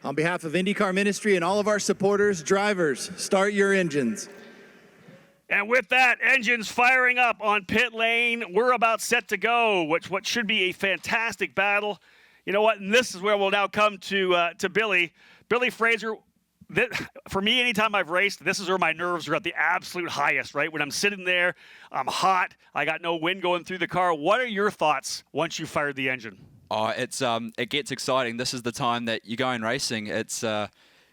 On behalf of INDYCAR Ministry and all of our supporters, drivers, start your engines. And with that, engines firing up on pit lane. We're about set to go, what should be a fantastic battle. You know what? And this is where we'll now come to Billy. Billy Fraser, for me, anytime I've raced, this is where my nerves are at the absolute highest, right? When I'm sitting there, I'm hot, I got no wind going through the car. What are your thoughts once you fired the engine? Oh, it gets exciting. This is the time that you're going racing. It's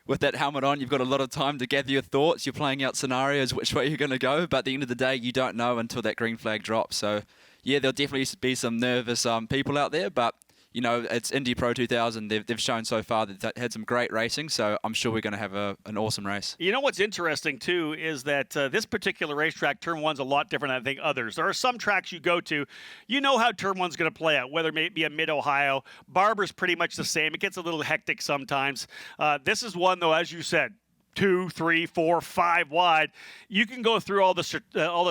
with that helmet on, you've got a lot of time to gather your thoughts. You're playing out scenarios, which way you're going to go. But at the end of the day, you don't know until that green flag drops. So, yeah, there'll definitely be some nervous people out there. But, you know, it's Indy Pro 2000. They've shown so far that they've had some great racing. So I'm sure we're going to have an awesome race. You know what's interesting, too, is that this particular racetrack, Turn 1's a lot different than I think others. There are some tracks you go to, you know how Turn 1's going to play out, whether it be a Mid-Ohio. Barber's pretty much the same. It gets a little hectic sometimes. This is one, though, as you said, 2, 3, 4, 5 wide. You can go through all the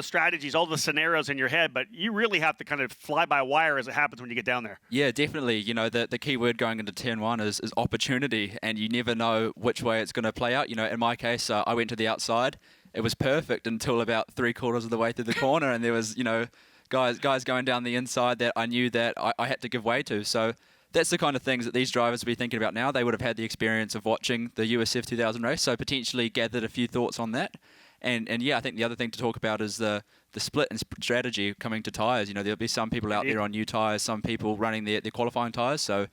strategies, all the scenarios in your head, but you really have to kind of fly by wire as it happens when you get down there. Yeah, definitely. You know, the key word going into Turn 1 is opportunity, and you never know which way it's going to play out. You know, in my case, I went to the outside. It was perfect until about 3/4 of the way through the corner, and there was, you know, guys going down the inside that I knew that I had to give way to. So that's the kind of things that these drivers will be thinking about now. They would have had the experience of watching the USF 2000 race, so potentially gathered a few thoughts on that. And yeah, I think the other thing to talk about is the split and strategy coming to tyres. You know, there'll be some people out there on new tyres, some people running their qualifying tyres. So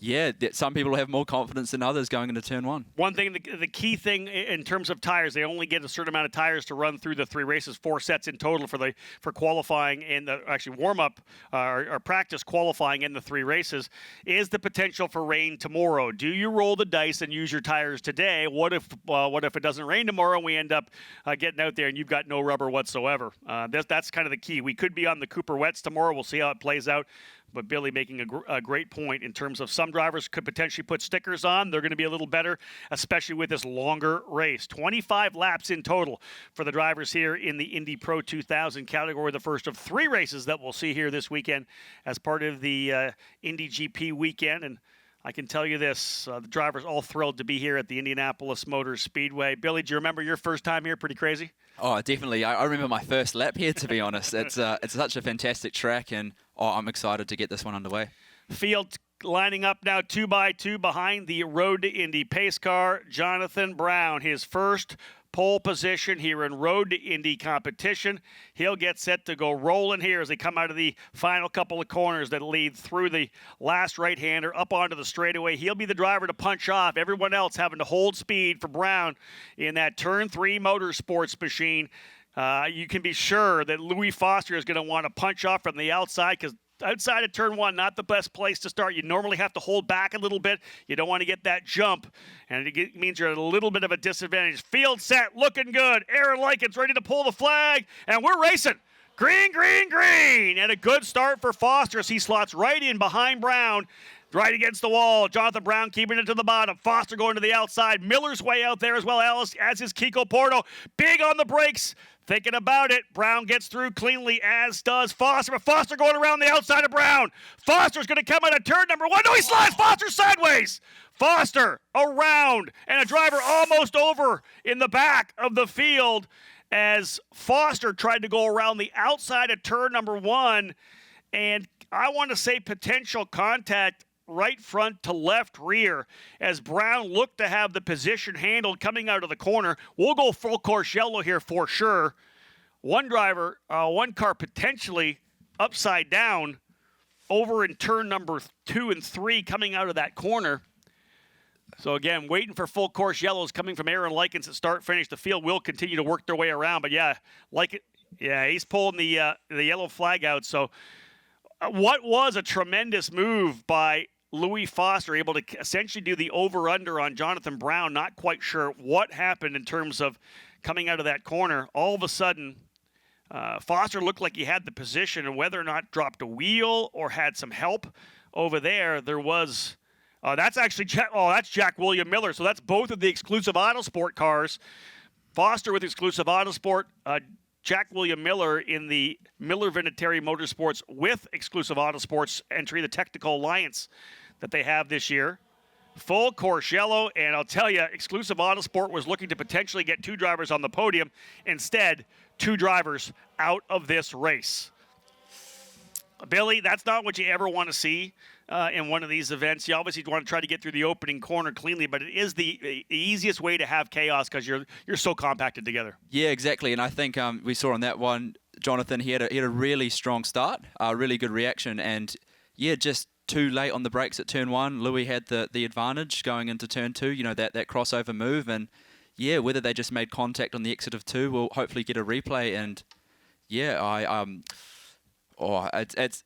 yeah, some people have more confidence than others going into Turn 1. One thing, the key thing in terms of tires, they only get a certain amount of tires to run through the 3 races, 4 sets in total for qualifying and actually warm-up or practice qualifying in the 3 races. Is the potential for rain tomorrow? Do you roll the dice and use your tires today? What if it doesn't rain tomorrow and we end up getting out there and you've got no rubber whatsoever? That's kind of the key. We could be on the Cooper Wets tomorrow. We'll see how it plays out. But Billy making a great point in terms of some drivers could potentially put stickers on. They're going to be a little better, especially with this longer race. 25 laps in total for the drivers here in the Indy Pro 2000 category, the first of 3 races that we'll see here this weekend as part of the Indy GP weekend. And I can tell you this, the drivers all thrilled to be here at the Indianapolis Motor Speedway. Billy, do you remember your first time here? Pretty crazy? Oh, definitely. I remember my first lap here, to be honest. It's such a fantastic track, and I'm excited to get this one underway. Field lining up now 2 by 2 behind the Road to Indy pace car. Jonathan Brown, his first pole position here in Road to Indy competition. He'll get set to go rolling here as they come out of the final couple of corners that lead through the last right-hander up onto the straightaway. He'll be the driver to punch off. Everyone else having to hold speed for Brown in that Turn 3 motorsports machine. You can be sure that Louis Foster is going to want to punch off from the outside because outside of Turn 1, not the best place to start. You normally have to hold back a little bit. You don't want to get that jump, and it means you're at a little bit of a disadvantage. Field set, looking good. Aaron Likens ready to pull the flag, and we're racing. Green, green, green, and a good start for Foster as he slots right in behind Brown. Right against the wall. Jonathan Brown keeping it to the bottom. Foster going to the outside. Miller's way out there as well, as is Kiko Porto. Big on the brakes. Thinking about it. Brown gets through cleanly, as does Foster. But Foster going around the outside of Brown. Foster's going to come out of turn number 1. No, he slides Foster sideways. Foster around. And a driver almost over in the back of the field as Foster tried to go around the outside of turn number 1. And I want to say potential contact right front to left rear as Brown looked to have the position handled coming out of the corner. We'll go full course yellow here for sure. One car potentially upside down over in turn number 2 and 3 coming out of that corner. So again, waiting for full course yellows coming from Aaron Likens at start finish. The field will continue to work their way around, but he's pulling the yellow flag out. So what was a tremendous move by Louis Foster, able to essentially do the over-under on Jonathan Brown. Not quite sure what happened in terms of coming out of that corner. All of a sudden, Foster looked like he had the position, and whether or not dropped a wheel or had some help over there, there was that's actually that's Jack William Miller. So that's both of the exclusive Autosport cars. Foster with exclusive Autosport, Jack William Miller in the Miller Vinatieri Motorsports with exclusive Autosports entry, the Technical Alliance that they have this year. full course yellow, and I'll tell you, Exclusive Autosport was looking to potentially get 2 drivers on the podium. Instead, 2 drivers out of this race. Billy, that's not what you ever want to see in one of these events. You obviously want to try to get through the opening corner cleanly, but it is the easiest way to have chaos because you're so compacted together. Yeah, exactly. And I think we saw on that one, Jonathan, he had a really strong start, really good reaction, and yeah, just too late on the brakes at turn 1. Louis had the advantage going into turn 2, that crossover move, and yeah, whether they just made contact on the exit of 2, we'll hopefully get a replay. And yeah, it's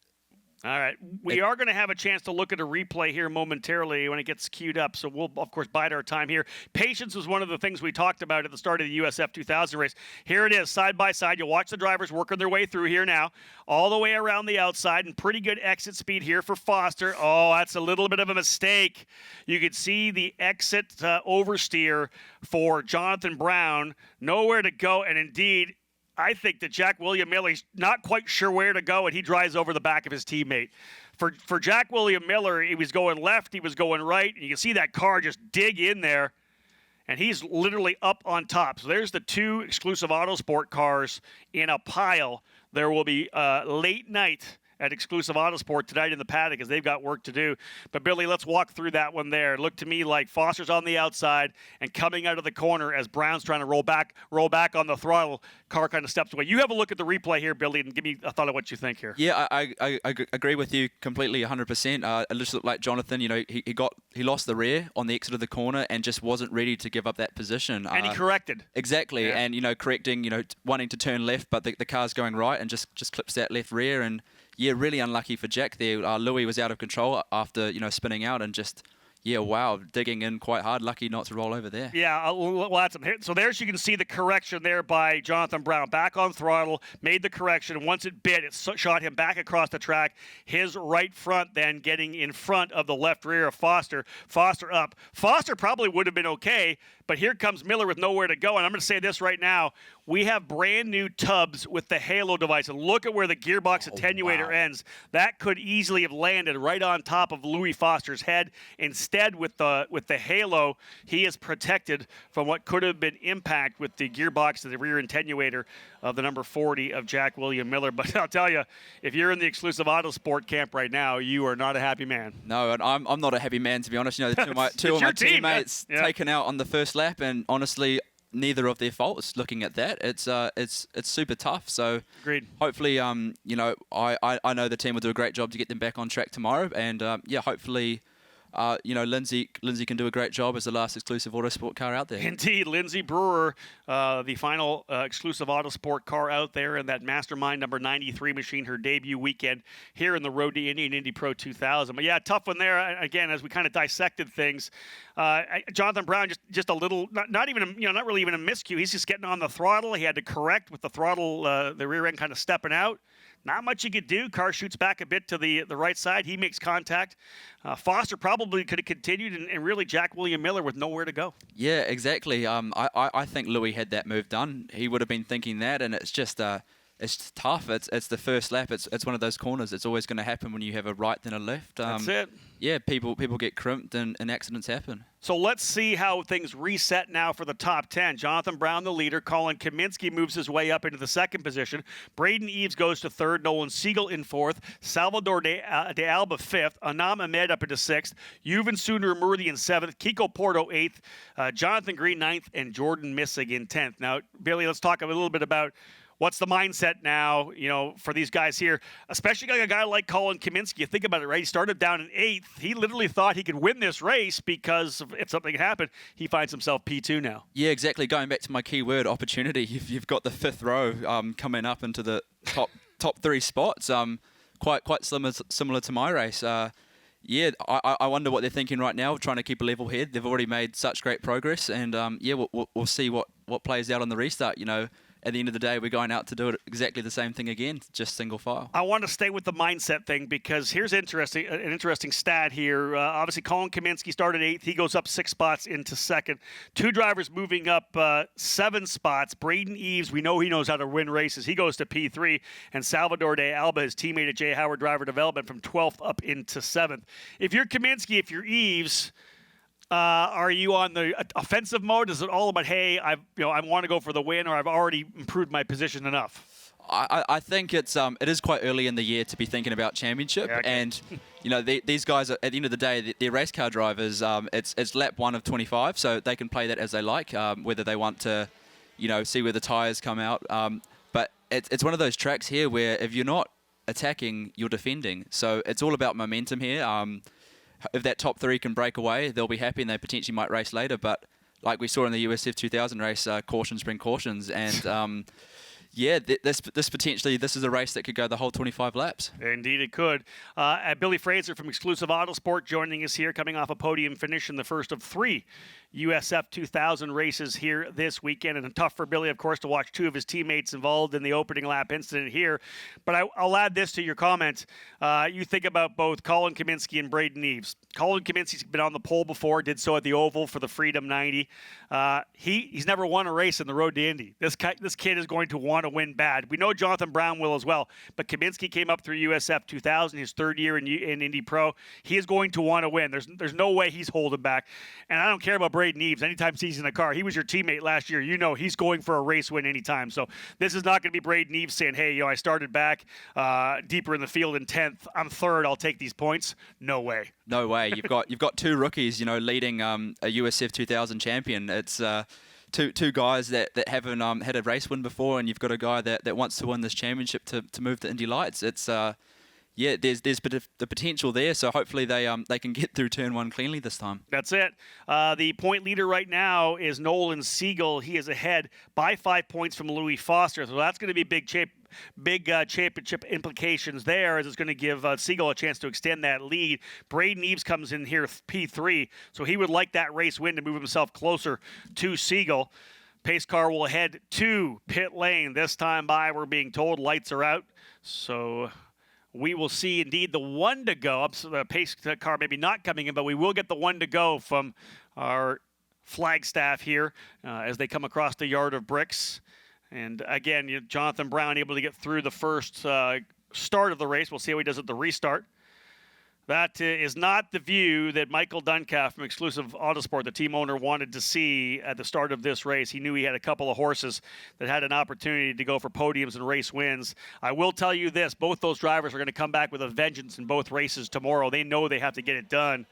all right. We are going to have a chance to look at a replay here momentarily when it gets queued up, so we'll, of course, bide our time here. Patience was one of the things we talked about at the start of the USF 2000 race. Here it is, side by side. You'll watch the drivers working their way through here now, all the way around the outside, and pretty good exit speed here for Foster. Oh, that's a little bit of a mistake. You could see the exit oversteer for Jonathan Brown. Nowhere to go, and indeed, I think that Jack William Miller's not quite sure where to go, and he drives over the back of his teammate. For Jack William Miller, he was going left, he was going right, and you can see that car just dig in there, and he's literally up on top. So there's the 2 Exclusive Autosport cars in a pile. There will be late night at Exclusive Autosport tonight in the paddock as they've got work to do. But, Billy, let's walk through that one there. It looked to me like Foster's on the outside and coming out of the corner as Brown's trying to roll back on the throttle. Car kind of steps away. You have a look at the replay here, Billy, and give me a thought of what you think here. Yeah, I agree with you completely 100%. It just looked like Jonathan, he lost the rear on the exit of the corner and just wasn't ready to give up that position. And he corrected. Exactly, yeah. And, correcting, wanting to turn left, but the car's going right and just clips that left rear. And yeah, really unlucky for Jack there. Louis was out of control after, spinning out and just, yeah, wow, digging in quite hard. Lucky not to roll over there. Yeah, so there's you can see the correction there by Jonathan Brown. Back on throttle, made the correction. Once it bit, it shot him back across the track. His right front then getting in front of the left rear of Foster. Foster up. Foster probably would have been okay, but here comes Miller with nowhere to go. And I'm going to say this right now. We have brand new tubs with the Halo device. And look at where the gearbox attenuator ends. That could easily have landed right on top of Louis Foster's head. Instead, with the Halo, he is protected from what could have been impact with the gearbox to the rear attenuator of the number 40 of Jack William Miller. But I'll tell you, if you're in the Exclusive Autosport camp right now, you are not a happy man. No, and I'm not a happy man, to be honest. Two of my teammates taken out on the first lap, and honestly, neither of their faults. Looking at that, it's super tough. So agreed. Hopefully, I know the team will do a great job to get them back on track tomorrow, and hopefully. Lindsay can do a great job as the last Exclusive Autosport car out there. Indeed, Lindsay Brewer, the final Exclusive Autosport car out there in that Mastermind number 93 machine, her debut weekend here in the Road to Indy and Indy Pro 2000. But yeah, tough one there. Again, as we kind of dissected things, Jonathan Brown just a little, not really even a miscue. He's just getting on the throttle. He had to correct with the throttle, the rear end kind of stepping out. Not much he could do. Car shoots back a bit to the right side. He makes contact. Foster probably could have continued, and really Jack William Miller with nowhere to go. Yeah, exactly. I think Louis had that move done. He would have been thinking that, and it's just it's tough. It's the first lap. It's one of those corners. It's always going to happen when you have a right then a left. That's it. Yeah, people get crimped and accidents happen. So let's see how things reset now for the top 10. Jonathan Brown, the leader. Colin Kaminsky moves his way up into the second position. Braden Eaves goes to third. Nolan Siegel in fourth. Salvador de Alba fifth. Anam Ahmed up into sixth. Yuvan Sundarmurthy in seventh. Kiko Porto eighth. Jonathan Green ninth. And Jordan Missig in 10th. Now, Billy, let's talk a little bit about what's the mindset now, for these guys here, especially a guy like Colin Kaminsky. You think about it, right? He started down in 8th. He literally thought he could win this race because if something happened, he finds himself P2 now. Yeah, exactly. Going back to my key word, opportunity. You've got the 5th row coming up into the top 3 spots. Quite similar to my race. Yeah, I wonder what they're thinking right now, trying to keep a level head. They've already made such great progress, and we'll see what plays out on the restart. At the end of the day, we're going out to do it exactly the same thing again, just single file. I want to stay with the mindset thing because here's an interesting stat here. Obviously, Colin Kaminsky started 8th. He goes up 6 spots into second. 2 drivers moving up 7 spots. Braden Eaves, we know he knows how to win races. He goes to P3. And Salvador de Alba, his teammate at J. Howard Driver Development, from 12th up into 7th. If you're Kaminsky, if you're Eaves, Are you on the offensive mode? Is it all about, hey, I want to go for the win, or I've already improved my position enough? I think it is quite early in the year to be thinking about championship, Yeah, okay. and these guys at the end of the day, they're race car drivers. It's lap 1 of 25, so they can play that as they like, whether they want to, see where the tires come out. But it's one of those tracks here where if you're not attacking, you're defending. So it's all about momentum here. If that top 3 can break away, they'll be happy and they potentially might race later. But like we saw in the USF 2000 race, cautions bring cautions, and yeah, this is a race that could go the whole 25 laps. Indeed, it could. Billy Fraser from Exclusive Autosport joining us here, coming off a podium finish in the first of 3 USF 2000 races here this weekend. And tough for Billy, of course, to watch 2 of his teammates involved in the opening lap incident here. But I'll add this to your comment. You think about both Colin Kaminsky and Braden Eaves. Colin Kaminsky's been on the pole before, did so at the Oval for the Freedom 90. He's never won a race in the Road to Indy. This kid is going to want to win bad. We know Jonathan Brown will as well, but Kaminsky came up through USF 2000, his 3rd year in Indy Pro. He is going to want to win. There's no way he's holding back. And I don't care about Braden Eaves. Anytime he's in a car, he was your teammate last year. He's going for a race win anytime. So this is not going to be Braden Eaves saying, hey, I started back deeper in the field in 10th. I'm 3rd. I'll take these points. No way. No way. You've got 2 rookies, leading a USF 2000 champion. It's two guys that haven't had a race win before, and you've got a guy that wants to win this championship to move to Indy Lights. It's there's the potential there. So hopefully they can get through turn 1 cleanly this time. That's it. The point leader right now is Nolan Siegel. He is ahead by 5 points from Louis Foster. So that's going to be big championship implications there, as it's going to give Siegel a chance to extend that lead. Braden Eaves comes in here P3, so he would like that race win to move himself closer to Siegel. Pace car will head to pit lane. This time by, we're being told lights are out, so we will see indeed the 1 to go. So the pace car maybe not coming in, but we will get the 1 to go from our flag staff here as they come across the yard of bricks. And again, Jonathan Brown able to get through the first start of the race. We'll see how he does at the restart. That is not the view that Michael Duncalf from Exclusive Autosport, the team owner, wanted to see at the start of this race. He knew he had a couple of horses that had an opportunity to go for podiums and race wins. I will tell you this, both those drivers are going to come back with a vengeance in both races tomorrow. They know they have to get it done.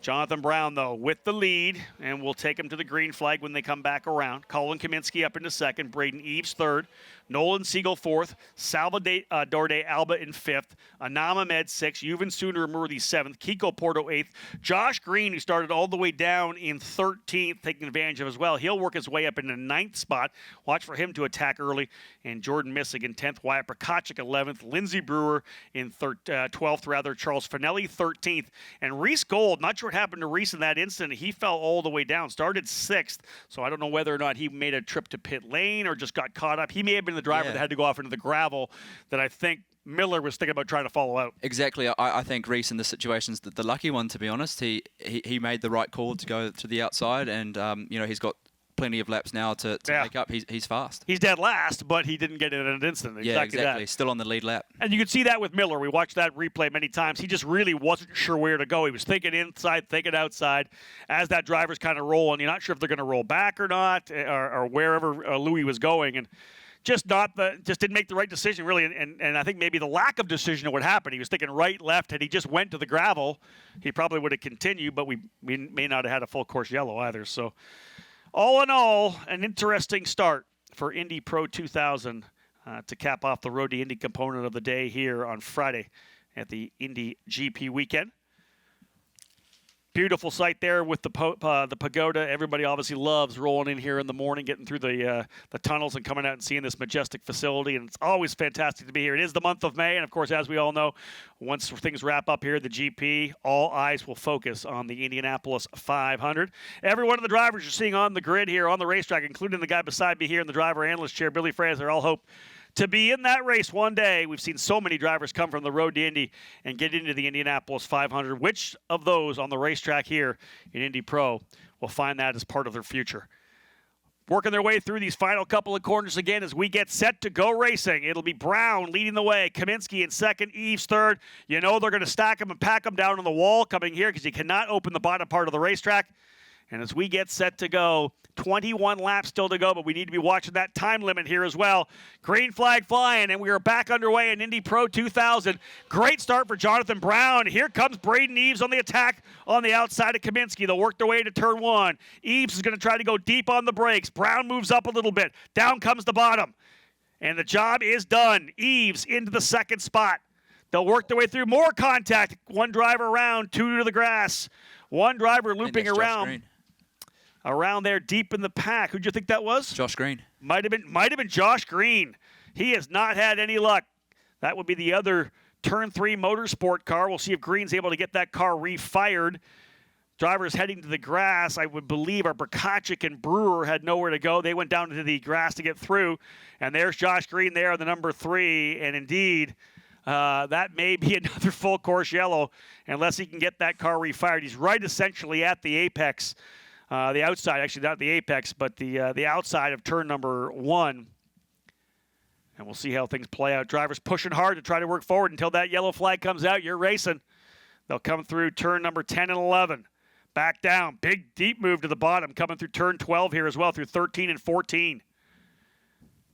Jonathan Brown, though, with the lead, and we'll take him to the green flag when they come back around. Colin Kaminsky up into 2nd, Braden Eaves 3rd, Nolan Siegel 4th, Salvador de Alba in 5th, Anam Ahmed 6th, Yuvan Sundaramurthy 7th, Kiko Porto 8th, Josh Green, who started all the way down in 13th, taking advantage of as well. He'll work his way up in the 9th spot. Watch for him to attack early. And Jordan Missig in 10th, Wyatt Prokachik 11th, Lindsey Brewer in 12th, Charles Finelli 13th, and Reese Gold, not sure what happened to Reese in that incident. He fell all the way down, started 6th, so I don't know whether or not he made a trip to pit lane or just got caught up. He may have been the driver that had to go off into the gravel that I think Miller was thinking about trying to follow out. Exactly. I think Reese in this situation is the lucky one, to be honest. He made the right call to go to the outside, and he's got plenty of laps now to make up. He's fast. He's dead last, but he didn't get it in an instant. Exactly. That. Still on the lead lap. And you could see that with Miller. We watched that replay many times. He just really wasn't sure where to go. He was thinking inside, thinking outside. As that driver's kind of rolling, you're not sure if they're going to roll back or not, or wherever Louis was going, and just didn't make the right decision, really. And I think maybe the lack of decision of what happened. He was thinking right, left. Had he just went to the gravel, he probably would have continued, but we may not have had a full course yellow either. So all in all, an interesting start for Indy Pro 2000 to cap off the Road to Indy component of the day here on Friday at the Indy GP weekend. Beautiful sight there with the pagoda. Everybody obviously loves rolling in here in the morning, getting through the tunnels and coming out and seeing this majestic facility. And it's always fantastic to be here. It is the month of May, and of course, as we all know, once things wrap up here at the GP, all eyes will focus on the Indianapolis 500. Every one of the drivers you're seeing on the grid here on the racetrack, including the guy beside me here in the driver analyst chair, Billy Fraser, all hope to be in that race one day. We've seen so many drivers come from the Road to Indy and get into the Indianapolis 500. Which of those on the racetrack here in Indy Pro will find that as part of their future? working their way through these final couple of corners again as we get set to go racing. It'll be Brown leading the way, Kaminsky in second, Eaves third. You know they're going to stack them and pack them down on the wall coming here because you cannot open the bottom part of the racetrack. And as we get set to go, 21 laps still to go, but we need to be watching that time limit here as well. Green flag flying, and we are back underway in Indy Pro 2000. Great start for Jonathan Brown. Here comes Braden Eaves on the attack on the outside of Kaminsky. They'll work their way to turn one. Eaves is going to try to go deep on the brakes. Brown moves up a little bit. Down comes the bottom. And the job is done. Eaves into the second spot. They'll work their way through more contact. One driver around, two to the grass. One driver looping around there deep in the pack. Who'd you think that was? Josh Green. Might have been Josh Green. He has not had any luck. That would be the other Turn 3 motorsport car. We'll see if Green's able to get that car refired. Drivers heading to the grass, I would believe, are Brakacic and Brewer had nowhere to go. They went down to the grass to get through. And there's Josh Green there on the number 3. And indeed, that may be another full course yellow unless he can get that car refired. He's right essentially at the apex. The outside, actually not the apex, but the outside of turn number 1. And we'll see how things play out. Drivers pushing hard to try to work forward until that yellow flag comes out. You're racing. They'll come through turn number 10 and 11. Back down. Big, deep move to the bottom. Coming through turn 12 here as well, through 13 and 14.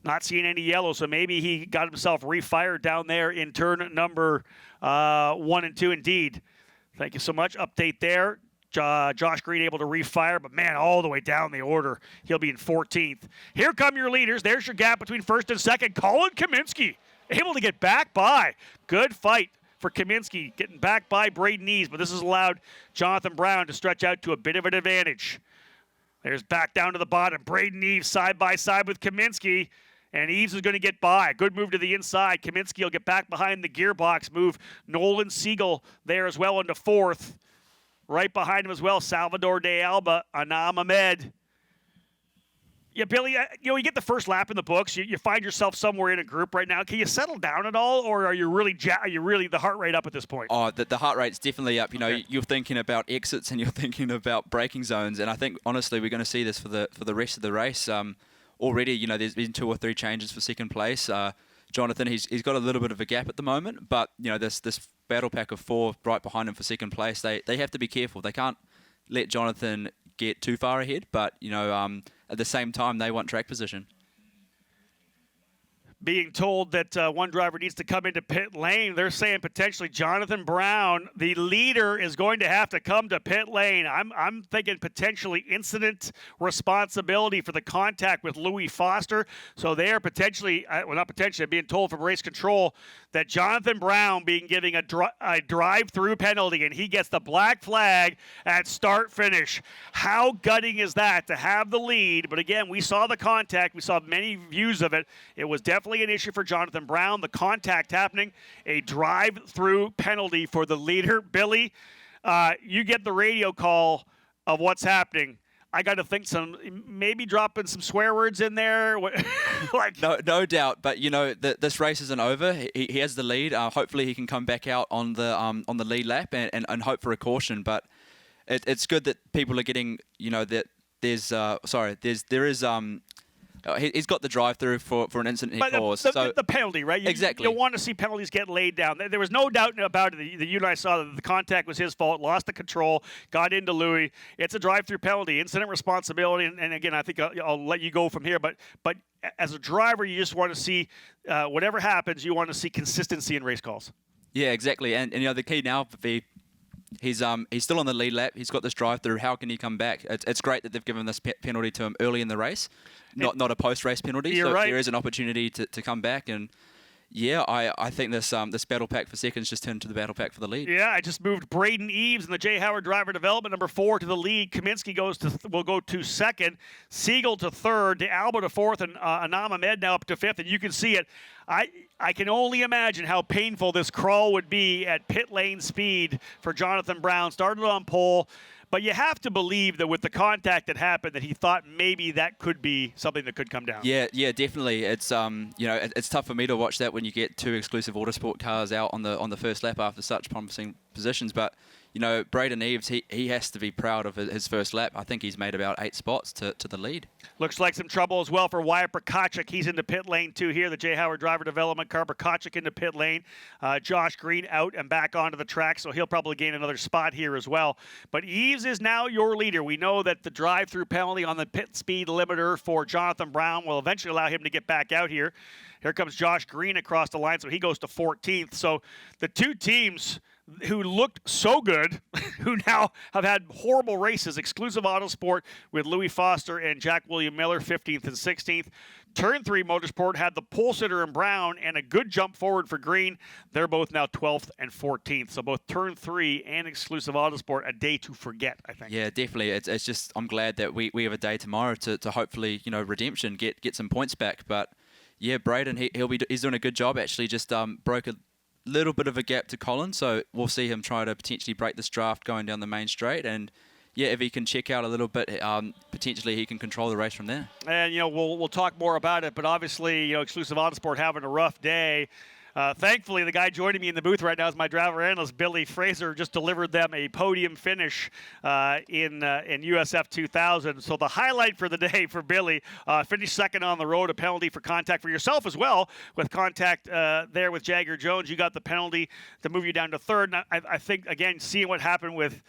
Not seeing any yellow, so maybe he got himself refired down there in turn number 1 and 2. Indeed. Thank you so much. Update there. Josh Green able to refire, but man, all the way down the order. He'll be in 14th. Here come your leaders. There's your gap between first and second. Colin Kaminsky able to get back by. Good fight for Kaminsky, getting back by Braden Eaves, but this has allowed Jonathan Brown to stretch out to a bit of an advantage. There's back down to the bottom. Braden Eaves side by side with Kaminsky, and Eaves is going to get by. Good move to the inside. Kaminsky will get back behind the gearbox. Move Nolan Siegel there as well into 4th. Right behind him as well, Salvador de Alba, Anam Ahmed. Yeah, Billy, you get the first lap in the books. You find yourself somewhere in a group right now. Can you settle down at all, or are you really the heart rate up at this point? Oh, the heart rate's definitely up. You're thinking about exits and you're thinking about braking zones, and I think honestly we're going to see this for the rest of the race. Already, there's been 2 or 3 changes for second place. Jonathan, he's got a little bit of a gap at the moment, but this battle pack of 4 right behind him for second place. They have to be careful. They can't let Jonathan get too far ahead, but at the same time they want track position. Being told that one driver needs to come into pit lane, they're saying potentially Jonathan Brown, the leader, is going to have to come to pit lane. I'm thinking potentially incident responsibility for the contact with Louis Foster. So they're potentially, not potentially, being told from race control that Jonathan Brown being given a drive-through penalty, and he gets the black flag at start-finish. How gutting is that to have the lead? But again, we saw the contact. We saw many views of it. It was definitely an issue for Jonathan Brown. The contact happening, a drive-through penalty for the leader. Billy, you get the radio call of what's happening. I got to think maybe dropping some swear words in there. No doubt. But this race isn't over. He has the lead. Hopefully he can come back out on the lead lap and hope for a caution. But it's good that people are getting that he's got the drive-through for an incident he caused. The penalty, right? Exactly. You want to see penalties get laid down. There was no doubt about it that you and I saw that the contact was his fault, lost the control, got into Louis. It's a drive-through penalty, incident responsibility. And again, I think I'll let you go from here. But as a driver, you just want to see, whatever happens, you want to see consistency in race calls. Yeah, exactly. And the key now would be he's still on the lead lap. He's got this drive-through. How can he come back? It's great that they've given this penalty to him early in the race. Not a post-race penalty, You're right. There is an opportunity to come back. And yeah, I think this battle pack for seconds just turned to the battle pack for the lead. Yeah, I just moved Braden Eaves in the J. Howard driver development number 4 to the lead. Kaminsky will go to second, Siegel to third, De Alba to fourth, and Anam Ahmed now up to fifth. And you can see it. I can only imagine how painful this crawl would be at pit lane speed for Jonathan Brown. Started on pole. But you have to believe that with the contact that happened, that he thought maybe that could be something that could come down. Yeah, definitely. It's it's tough for me to watch that when you get 2 exclusive Autosport cars out on the first lap after such promising positions. But Braden Eaves, he has to be proud of his first lap. I think he's made about 8 spots to the lead. Looks like some trouble as well for Wyatt Prokopchik. He's into pit lane 2 here. The Jay Howard driver development car. Prokopchik into pit lane. Josh Green out and back onto the track, so he'll probably gain another spot here as well. But Eaves is now your leader. We know that the drive-through penalty on the pit speed limiter for Jonathan Brown will eventually allow him to get back out here. Here comes Josh Green across the line, so he goes to 14th. So the two teams who looked so good, who now have had horrible races. Exclusive Autosport with Louis Foster and Jack William Miller, 15th and 16th. Turn 3 Motorsport had the pole sitter in Brown and a good jump forward for Green. They're both now 12th and 14th. So both Turn 3 and Exclusive Autosport, a day to forget, I think. Yeah, definitely. It's just, I'm glad that we have a day tomorrow to hopefully, redemption, get some points back. But yeah, Braden, he's doing a good job actually. Just broke a little bit of a gap to Colin, so we'll see him try to potentially break this draft going down the main straight. And yeah, if he can check out a little bit, potentially he can control the race from there. And we'll talk more about it, but obviously Exclusive Autosport having a rough day. Thankfully, the guy joining me in the booth right now is my driver analyst, Billy Fraser, just delivered them a podium finish in USF 2000. So the highlight for the day for Billy, finished second on the road, a penalty for contact for yourself as well, with contact there with Jagger Jones. You got the penalty to move you down to third. And I think, again, seeing what happened with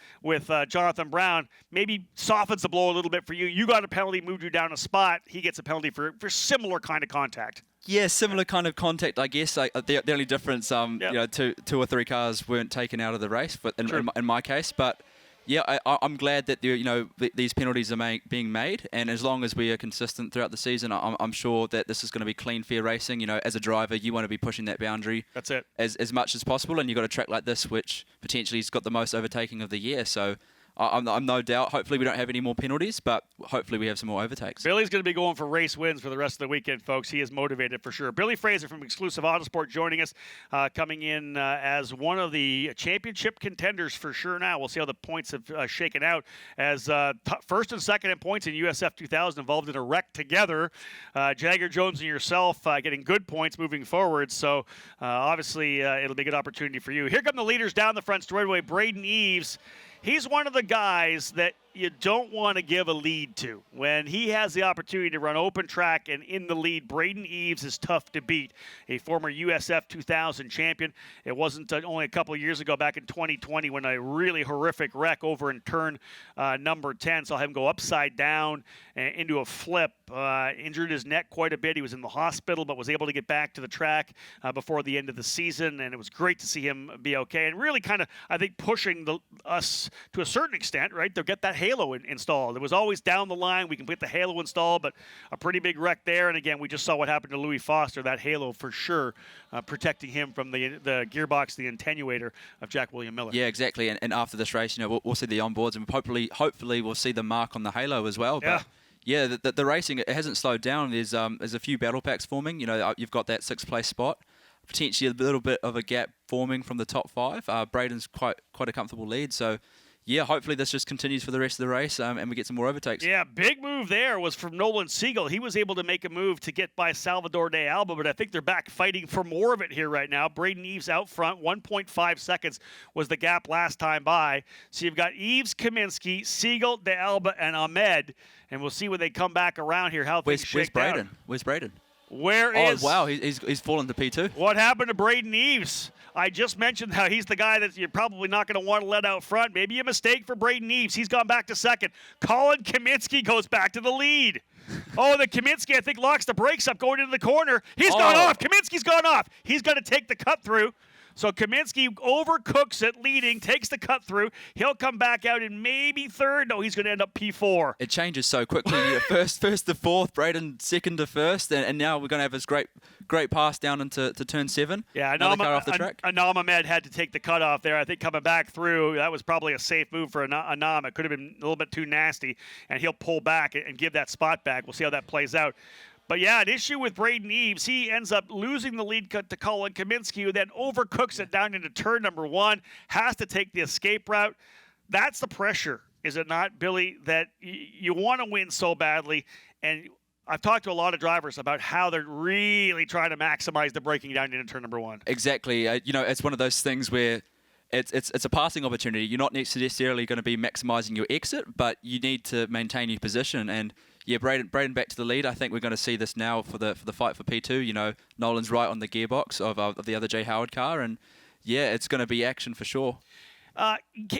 Jonathan Brown maybe softens the blow a little bit for you. You got a penalty, moved you down a spot. He gets a penalty for similar kind of contact. Yeah, similar kind of contact, I guess. The only difference, two or three cars weren't taken out of the race, but in my case. But yeah, I'm glad that these penalties are being made, and as long as we are consistent throughout the season, I'm sure that this is going to be clean, fair racing. As a driver, you want to be pushing that boundary. That's it. As much as possible, and you've got a track like this, which potentially has got the most overtaking of the year. So I'm no doubt. Hopefully we don't have any more penalties, but hopefully we have some more overtakes. Billy's going to be going for race wins for the rest of the weekend, folks. He is motivated for sure. Billy Fraser from Exclusive Autosport joining us, coming in as one of the championship contenders for sure now. We'll see how the points have shaken out as first and second in points in USF 2000 involved in a wreck together. Jagger Jones and yourself getting good points moving forward. So obviously it'll be a good opportunity for you. Here come the leaders down the front straightaway. Braden Eaves. He's one of the guys that you don't want to give a lead to. When he has the opportunity to run open track and in the lead, Braden Eaves is tough to beat. A former USF 2000 champion. It wasn't only a couple of years ago, back in 2020, when a really horrific wreck over in turn number 10 saw him go upside down into a flip. Injured his neck quite a bit. He was in the hospital, but was able to get back to the track before the end of the season, and it was great to see him be okay. And really kind of, I think, pushing us to a certain extent, right? They'll get that halo installed. It was always down the line. We can get the halo installed, but a pretty big wreck there. And again, we just saw what happened to Louis Foster. That halo for sure protecting him from the gearbox, the attenuator of Jack William Miller. Yeah, exactly. And after this race, we'll see the onboards, and hopefully we'll see the mark on the halo as well. Yeah. But yeah, the racing, it hasn't slowed down. There's a few battle packs forming. You've got that 6th place spot. Potentially a little bit of a gap forming from the top 5. Braden's quite a comfortable lead. So yeah, hopefully this just continues for the rest of the race, and we get some more overtakes. Yeah, big move there was from Nolan Siegel. He was able to make a move to get by Salvador de Alba, but I think they're back fighting for more of it here right now. Braden Eaves out front, 1.5 seconds was the gap last time by. So you've got Eaves, Kaminsky, Siegel, de Alba, and Ahmed, and we'll see when they come back around here how things shake out. Where's Braden? Where is... Oh, wow, he's fallen to P2. What happened to Braden Eaves? I just mentioned how he's the guy that you're probably not going to want to let out front. Maybe a mistake for Braden Eaves. He's gone back to second. Colin Kaminsky goes back to the lead. Oh, the Kaminsky, I think, locks the brakes up going into the corner. He's gone off. Kaminsky's gone off. He's got to take the cut through. So Kaminsky overcooks it, leading, takes the cut through. He'll come back out in maybe third. No, he's going to end up P4. It changes so quickly. First to fourth, Braden second to first, and now we're going to have this great pass down into turn 7. Yeah, another car off the track. Anam Ahmed had to take the cutoff there. I think coming back through, that was probably a safe move for Anam. It could have been a little bit too nasty, and he'll pull back and give that spot back. We'll see how that plays out. But yeah, an issue with Braden Eaves. He ends up losing the lead cut to Colin Kaminsky, who then overcooks it down into turn number 1, has to take the escape route. That's the pressure, is it not, Billy, that you want to win so badly? And I've talked to a lot of drivers about how they're really trying to maximize the braking down into turn number 1. Exactly. It's one of those things where it's a passing opportunity. You're not necessarily going to be maximising your exit, but you need to maintain your position. And yeah, Braden back to the lead. I think we're going to see this now for the fight for P2. You know, Nolan's right on the gearbox of the other Jay Howard car, and yeah, it's going to be action for sure.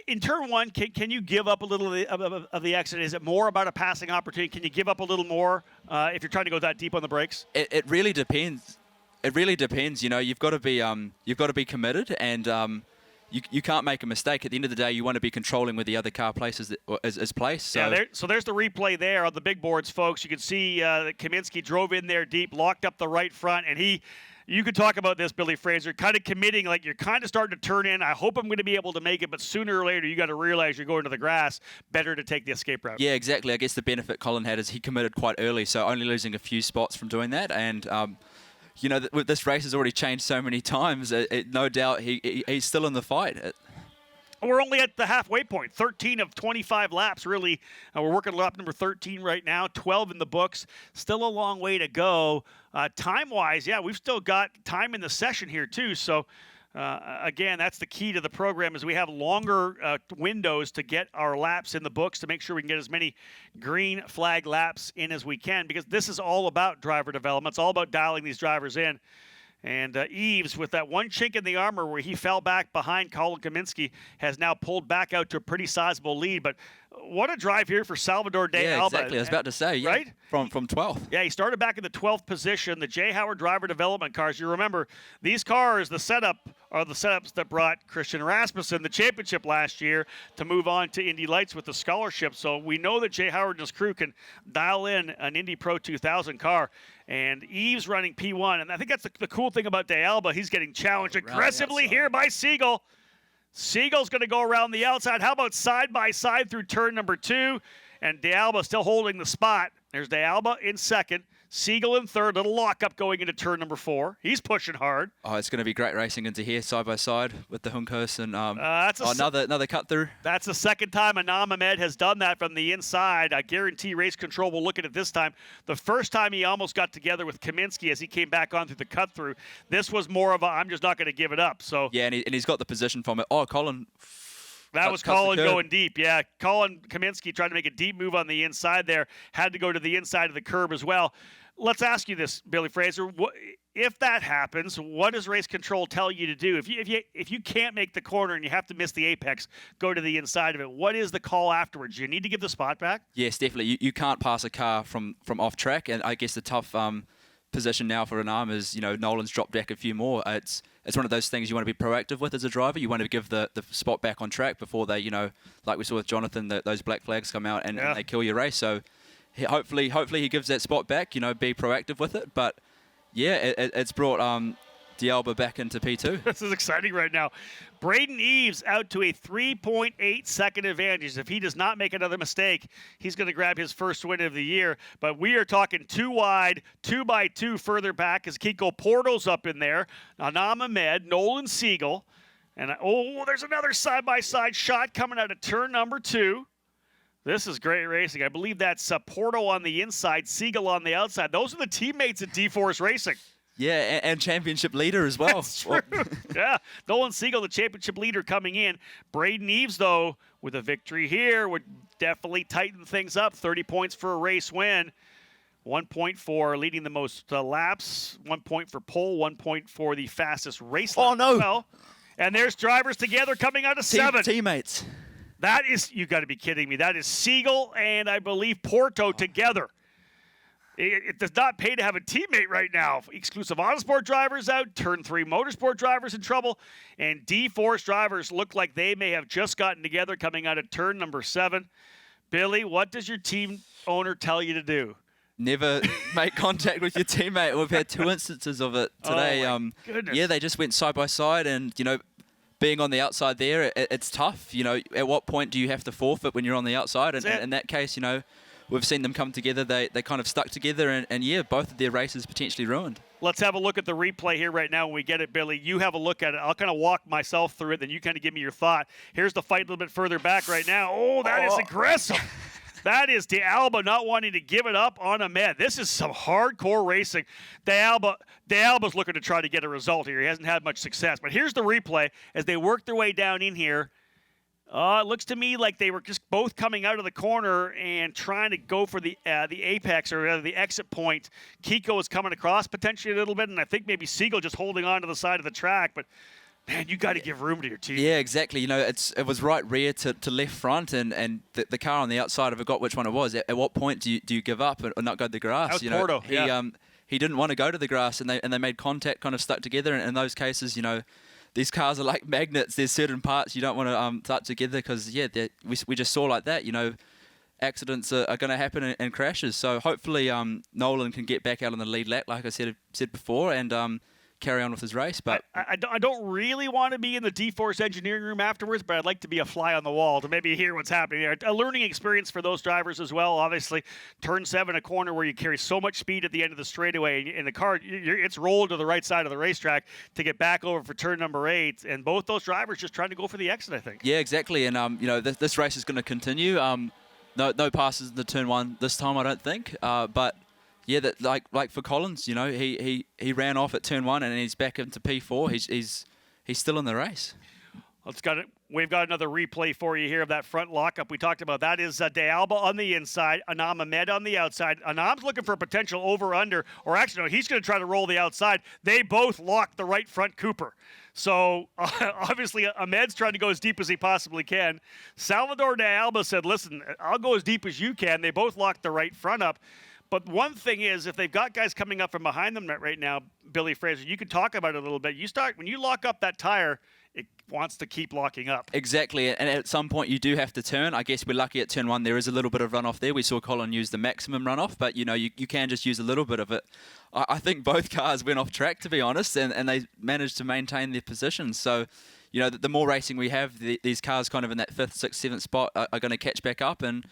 In turn one, can you give up a little of the exit? Is it more about a passing opportunity? Can you give up a little more if you're trying to go that deep on the brakes? It really depends. It really depends. You know, you've got to be committed, and you can't make a mistake. At the end of the day, you want to be controlling where the other car places is placed. So. Yeah, so there's the replay there on the big boards, folks. You can see that Kaminsky drove in there deep, locked up the right front, and you could talk about this, Billy Fraser, kind of committing, like you're kind of starting to turn in. I hope I'm going to be able to make it, but sooner or later you got to realize you're going to the grass. Better to take the escape route. Yeah, exactly. I guess the benefit Colin had is he committed quite early, so only losing a few spots from doing that. And you know, this race has already changed so many times. No doubt he's still in the fight. We're only at the halfway point, 13 of 25 laps, really. We're working lap number 13 right now, 12 in the books. Still a long way to go. Time-wise, yeah, we've still got time in the session here, too. So, again, that's the key to the program is we have longer windows to get our laps in the books to make sure we can get as many green flag laps in as we can, because this is all about driver development. It's all about dialing these drivers in. And Eaves, with that one chink in the armor where he fell back behind Colin Kaminsky, has now pulled back out to a pretty sizable lead. But what a drive here for Salvador de yeah, Alba. Exactly. I was about to say, yeah, right? From 12th. Yeah, he started back in the 12th position. The Jay Howard driver development cars, you remember, these cars, the setup are the setups that brought Christian Rasmussen the championship last year to move on to Indy Lights with the scholarship. So we know that Jay Howard and his crew can dial in an Indy Pro 2000 car. And Eaves running P1. And I think that's the cool thing about De Alba. He's getting challenged aggressively here by Siegel. Siegel's going to go around the outside. How about side by side through turn number 2? And De Alba still holding the spot. There's De Alba in second. Siegel in third. Little lockup going into turn number 4. He's pushing hard. Oh, it's going to be great racing into here, side by side with the Juncos and that's another cut through. That's the second time Anam Ahmed has done that from the inside. I guarantee Race Control will look at it this time. The first time he almost got together with Kaminsky as he came back on through the cut through. This was more of a I'm just not going to give it up. So yeah, and he's got the position from it. Oh, Colin. That was Colin going deep. Yeah, Colin Kaminsky tried to make a deep move on the inside there. Had to go to the inside of the curb as well. Let's ask you this, Billy Fraser. If that happens, what does Race Control tell you to do? If you can't make the corner and you have to miss the apex, go to the inside of it. What is the call afterwards? Do you need to give the spot back? Yes, definitely. You can't pass a car from off track, and I guess the tough position now for Anam is, you know, Nolan's dropped back a few more. It's one of those things you want to be proactive with as a driver. You want to give the spot back on track before they, you know, like we saw with Jonathan, those black flags come out and they kill your race. So hopefully he gives that spot back, you know, be proactive with it. But yeah, it's brought De Alba back into P2. This is exciting right now. Braden Eaves out to a 3.8 second advantage. If he does not make another mistake, he's going to grab his first win of the year. But we are talking 2 wide, 2 by 2 further back as Kiko Porto's up in there. Anam Ahmed, Nolan Siegel. And there's another side-by-side shot coming out of turn number 2. This is great racing. I believe that's Porto on the inside, Siegel on the outside. Those are the teammates at D-Force Racing. Yeah, and championship leader as well. That's true. Yeah, Nolan Siegel, the championship leader, coming in. Braden Eaves, though, with a victory here, would definitely tighten things up. 30 points for a race win. 1 point for leading the most laps. 1 point for pole. 1 point for the fastest race lap. Oh, no. Well, and there's drivers together coming out of 7. Teammates. That is, you got to be kidding me. That is Siegel and I believe Porto together. It does not pay to have a teammate right now. Exclusive Autosport drivers out, Turn 3 Motorsport drivers in trouble, and D-Force drivers look like they may have just gotten together coming out of turn number 7. Billy, what does your team owner tell you to do? Never make contact with your teammate. We've had 2 instances of it today. Oh my goodness. Yeah, they just went side by side, and you know, being on the outside there, it's tough. You know, at what point do you have to forfeit when you're on the outside? And in that case, you know, we've seen them come together. They kind of stuck together, and yeah, both of their races potentially ruined. Let's have a look at the replay here right now when we get it, Billy. You have a look at it. I'll kind of walk myself through it, then you kind of give me your thought. Here's the fight a little bit further back right now. Oh, that is aggressive. That is De Alba not wanting to give it up on Ahmed. This is some hardcore racing. De Alba's looking to try to get a result here. He hasn't had much success. But here's the replay as they work their way down in here. It looks to me like they were just both coming out of the corner and trying to go for the apex or the exit point. Kiko was coming across potentially a little bit, and I think maybe Siegel just holding on to the side of the track. But man, you got to give room to your team. Yeah, exactly. You know, it was right rear to left front, and the car on the outside, I forgot which one it was. At what point do you give up or not go to the grass? That was Porto. He didn't want to go to the grass, and they made contact, kind of stuck together. And in those cases, you know, these cars are like magnets. There's certain parts you don't want to touch together because, we just saw like that, you know, accidents are going to happen and crashes. So hopefully Nolan can get back out on the lead lap, like I said before, and carry on with his race. But I don't really want to be in the D-Force engineering room afterwards, but I'd like to be a fly on the wall to maybe hear what's happening there. A learning experience for those drivers as well. Obviously, turn 7, a corner where you carry so much speed at the end of the straightaway, and the car, it's rolled to the right side of the racetrack to get back over for turn number 8. And both those drivers just trying to go for the exit, I think. Yeah, exactly. And you know, this race is going to continue. No passes in the turn 1 this time, I don't think. But yeah, that like for Collins, you know, he ran off at turn 1 and he's back into P4. He's still in the race. We've got another replay for you here of that front lockup we talked about. That is De Alba on the inside, Anam Ahmed on the outside. Anam's looking for a potential over-under, or actually, no, he's going to try to roll the outside. They both lock the right front Cooper. So, obviously, Ahmed's trying to go as deep as he possibly can. Salvador De Alba said, listen, I'll go as deep as you can. They both locked the right front up. But one thing is, if they've got guys coming up from behind them right now, Billy Fraser, you can talk about it a little bit. When you lock up that tire, it wants to keep locking up. Exactly, and at some point you do have to turn. I guess we're lucky at turn 1 there is a little bit of runoff there. We saw Colin use the maximum runoff, but you know, you can just use a little bit of it. I think both cars went off track, to be honest, and they managed to maintain their positions. So, you know, the more racing we have, these cars kind of in that 5th, 6th, 7th spot are going to catch back up, and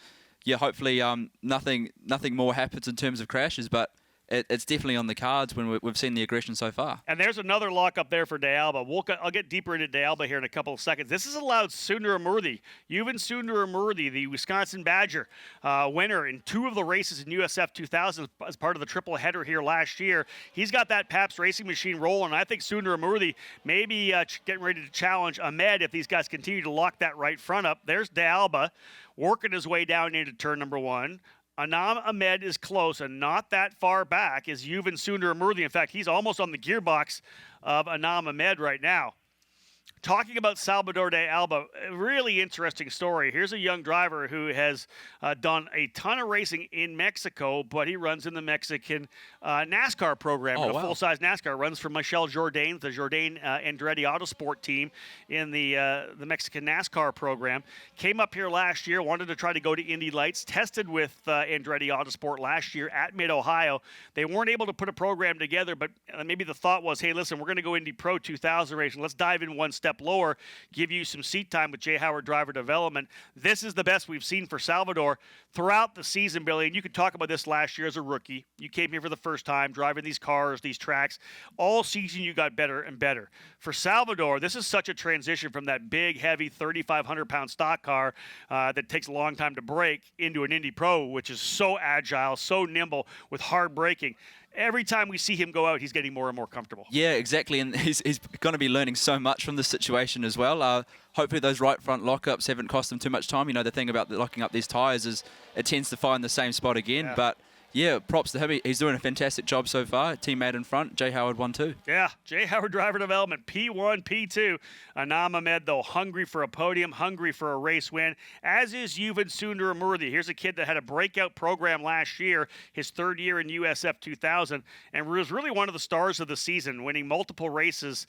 yeah, hopefully nothing more happens in terms of crashes, but it's definitely on the cards when we've seen the aggression so far. And there's another lockup there for De Alba. I'll get deeper into De Alba here in a couple of seconds. This has allowed Sundaramurthy, Yuvan Sundaramurthy, the Wisconsin Badger winner in 2 of the races in USF 2000 as part of the triple header here last year. He's got that Pabst racing machine rolling. I think Sundaramurthy may be getting ready to challenge Ahmed if these guys continue to lock that right front up. There's De Alba working his way down into turn number 1. Anam Ahmed is close, and not that far back is Yuvan Sundaramurthy. In fact, he's almost on the gearbox of Anam Ahmed right now. Talking about Salvador De Alba, a really interesting story. Here's a young driver who has done a ton of racing in Mexico, but he runs in the Mexican NASCAR program. Oh, a wow. Full-size NASCAR. Runs for Michel Jourdain, the Jourdain Andretti Autosport team in the Mexican NASCAR program. Came up here last year, wanted to try to go to Indy Lights, tested with Andretti Autosport last year at Mid-Ohio. They weren't able to put a program together, but maybe the thought was, hey, listen, we're going to go Indy Pro 2000 racing. Let's dive in one step lower, give you some seat time with Jay Howard Driver Development. This is the best we've seen for Salvador throughout the season, Billy. And you could talk about this last year as a rookie. You came here for the first time, driving these cars, these tracks. All season you got better and better. For Salvador, this is such a transition from that big, heavy 3,500-pound stock car that takes a long time to break into an Indy Pro, which is so agile, so nimble, with hard braking. Every time we see him go out, he's getting more and more comfortable. Yeah, exactly, and he's going to be learning so much from this situation as well. Hopefully those right front lockups haven't cost him too much time. You know, the thing about locking up these tyres is it tends to find the same spot again, but yeah, props to him. He's doing a fantastic job so far. Teammate in front, Jay Howard 1-2. Yeah, Jay Howard Driver Development, P1, P2. Anam Ahmed, though, hungry for a podium, hungry for a race win, as is Yuvan Sundaramurthy. Here's a kid that had a breakout program last year, his 3rd year in USF 2000, and was really one of the stars of the season, winning multiple races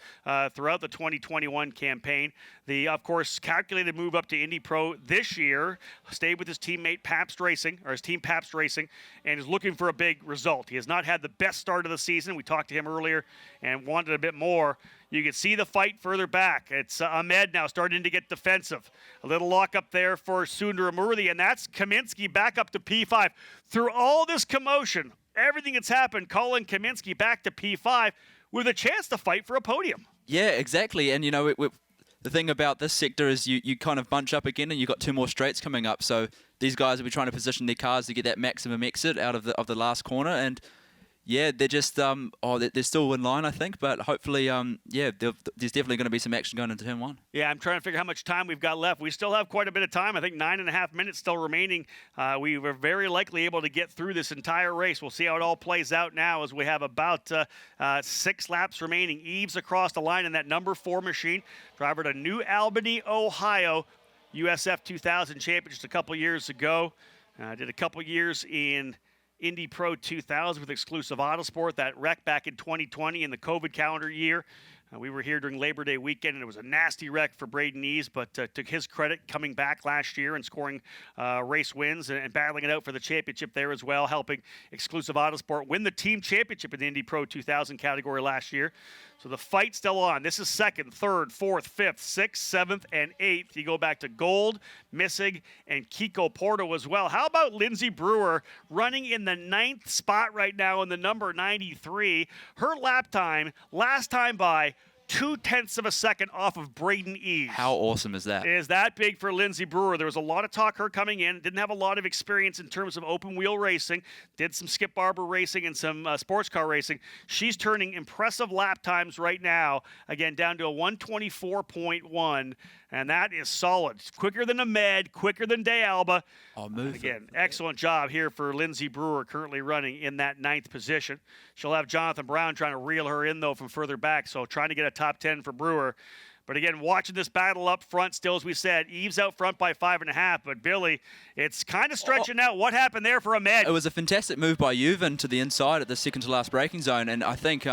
throughout the 2021 campaign. The, of course, calculated move up to Indy Pro this year, stayed with his teammate Pabst Racing, or his team Pabst Racing, and is looking for a big result. He has not had the best start of the season. We talked to him earlier and wanted a bit more. You can see the fight further back. It's Ahmed now starting to get defensive. A little lock up there for Sundaramurthy, and that's Kaminsky back up to P5. Through all this commotion, everything that's happened, Colin Kaminsky back to P5 with a chance to fight for a podium. Yeah, exactly, and you know, the thing about this sector is you kind of bunch up again, and you've got 2 more straights coming up. So these guys will be trying to position their cars to get that maximum exit out of the last corner. And yeah, they're just they're still in line, I think, but hopefully, there's definitely going to be some action going into turn 1. Yeah, I'm trying to figure how much time we've got left. We still have quite a bit of time. I think 9.5 minutes still remaining. We were very likely able to get through this entire race. We'll see how it all plays out now as we have about 6 laps remaining. Eaves across the line in that number 4 machine. Driver to New Albany, Ohio, USF 2000 champion just a couple years ago. Did a couple years in Indy Pro 2000 with Exclusive Autosport. That wreck back in 2020 in the COVID calendar year. We were here during Labor Day weekend, and it was a nasty wreck for Braden Eaves, but to his credit, coming back last year and scoring race wins and battling it out for the championship there as well, helping Exclusive Autosport win the team championship in the Indy Pro 2000 category last year. So the fight's still on. This is 2nd, 3rd, 4th, 5th, 6th, 7th, and 8th. You go back to Gold, Missig, and Kiko Porto as well. How about Lindsey Brewer running in the 9th spot right now in the number 93? Her lap time, last time by 0.2 of a second off of Braden Eaves. How awesome is that? Is that big for Lindsey Brewer? There was a lot of talk her coming in. Didn't have a lot of experience in terms of open wheel racing. Did some Skip Barber racing and some sports car racing. She's turning impressive lap times right now. Again, down to a 124.1. And that is solid. Quicker than Ahmed, quicker than De Alba. Again, excellent job here for Lindsey Brewer, currently running in that 9th position. She'll have Jonathan Brown trying to reel her in, though, from further back. So trying to get a top 10 for Brewer. But again, watching this battle up front still, as we said, Eaves out front by 5.5. But Billy, it's kind of stretching out. What happened there for Ahmed? It was a fantastic move by Juven to the inside at the second to last braking zone. And I think,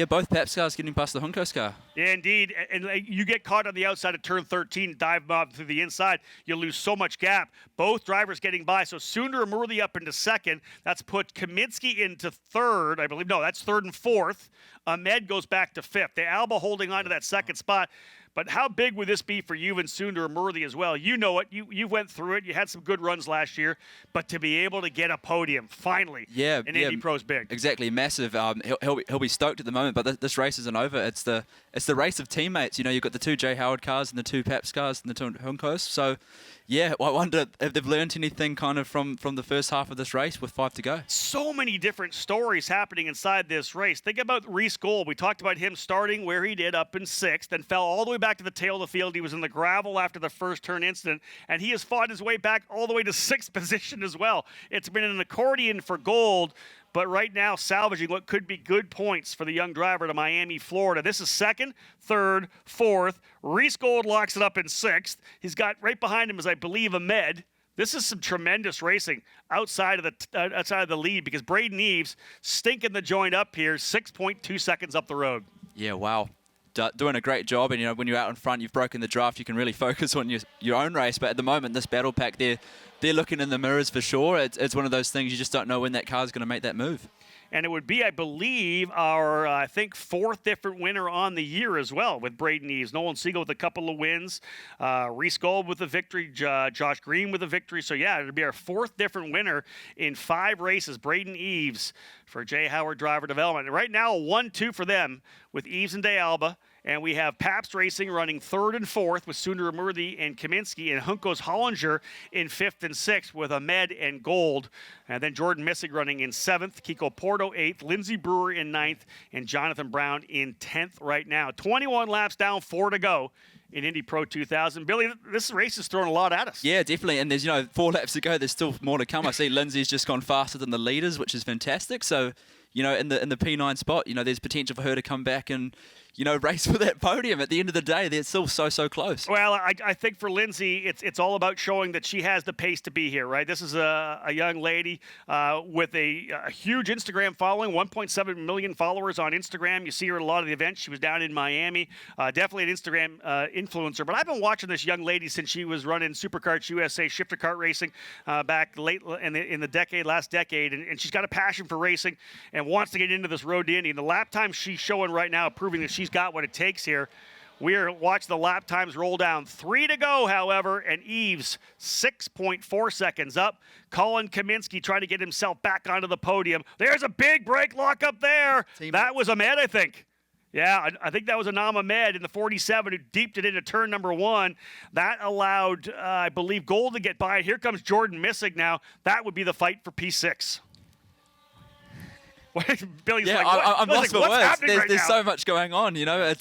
both Pabst cars getting past the Juncos car. Yeah, indeed. And you get caught on the outside of turn 13, dive mob through the inside. You lose so much gap. Both drivers getting by. So Sunder Amurthy up into 2nd. That's put Kaminsky into 3rd. I believe, no, that's 3rd and 4th. Ahmed goes back to 5th. De Alba holding on to that 2nd spot. But how big would this be for you and Sunder Amurthy as well? You know it. You went through it. You had some good runs last year. But to be able to get a podium, finally, in Indy Pro's big. Exactly, massive. He'll be stoked at the moment, but this race isn't over. It's the race of teammates. You know, you've got the 2 J. Howard cars and the 2 Pabst cars and the 2 Juncos. So, yeah, I wonder if they've learned anything kind of from the first half of this race with 5 to go. So many different stories happening inside this race. Think about Reese Gold. We talked about him starting where he did up in 6th, then fell all the way back to the tail of the field. He was in the gravel after the first turn incident, and he has fought his way back all the way to 6th position as well. It's been an accordion for Gold, but right now salvaging what could be good points for the young driver to Miami, Florida. This is 2nd, 3rd, 4th. Reese Gold locks it up in 6th. He's got right behind him is, I believe, Ahmed. This is some tremendous racing outside of the lead, because Braden Eaves stinking the joint up here, 6.2 seconds up the road. Yeah, wow. Doing a great job, and you know, when you're out in front, you've broken the draft, you can really focus on your own race. But at the moment, this battle pack, they're looking in the mirrors for sure. It's one of those things you just don't know when that car's going to make that move. And it would be, I believe, our, 4th different winner on the year as well with Braden Eaves. Nolan Siegel with a couple of wins. Reese Gold with a victory. Josh Green with a victory. So, yeah, it would be our 4th different winner in 5 races. Braden Eaves for J. Howard Driver Development. And right now, 1-2 for them with Eaves and De Alba. And we have Pabst Racing running 3rd and 4th with Sunder Amurthy and Kaminsky, and Juncos Hollinger in 5th and 6th with Ahmed and Gold. And then Jordan Missig running in 7th, Kiko Porto 8th, Lindsey Brewer in 9th, and Jonathan Brown in 10th right now. 21 laps down, 4 to go in Indy Pro 2000. Billy, this race is throwing a lot at us. Yeah, definitely. And there's 4 laps to go. There's still more to come. I see Lindsay's just gone faster than the leaders, which is fantastic. So, in the P9 spot, there's potential for her to come back and race for that podium. At the end of the day, they're still so close. Well, I think for Lindsay, it's all about showing that she has the pace to be here, right? This is a young lady with a huge Instagram following, 1.7 million followers on Instagram. You see her at a lot of the events. She was down in Miami. Definitely an Instagram influencer. But I've been watching this young lady since she was running Superkarts USA shifter kart racing back late in the last decade. And she's got a passion for racing and wants to get into this road to Indy. And the lap time she's showing right now, proving that she's got what it takes here. We are watching the lap times roll down. 3 to go, however, and Eaves 6.4 seconds up. Colin Kaminsky trying to get himself back onto the podium. There's a big brake lock up there. That was Ahmed, I think. Yeah, I think that was Anama Med in the 47 who deeped it into turn number 1. That allowed, I believe, Gold to get by. Here comes Jordan Missig now. That would be the fight for P6. Billy's Yeah, like, what? I'm Billy's lost like, for what's words. happening right There's now? so much going on, you know.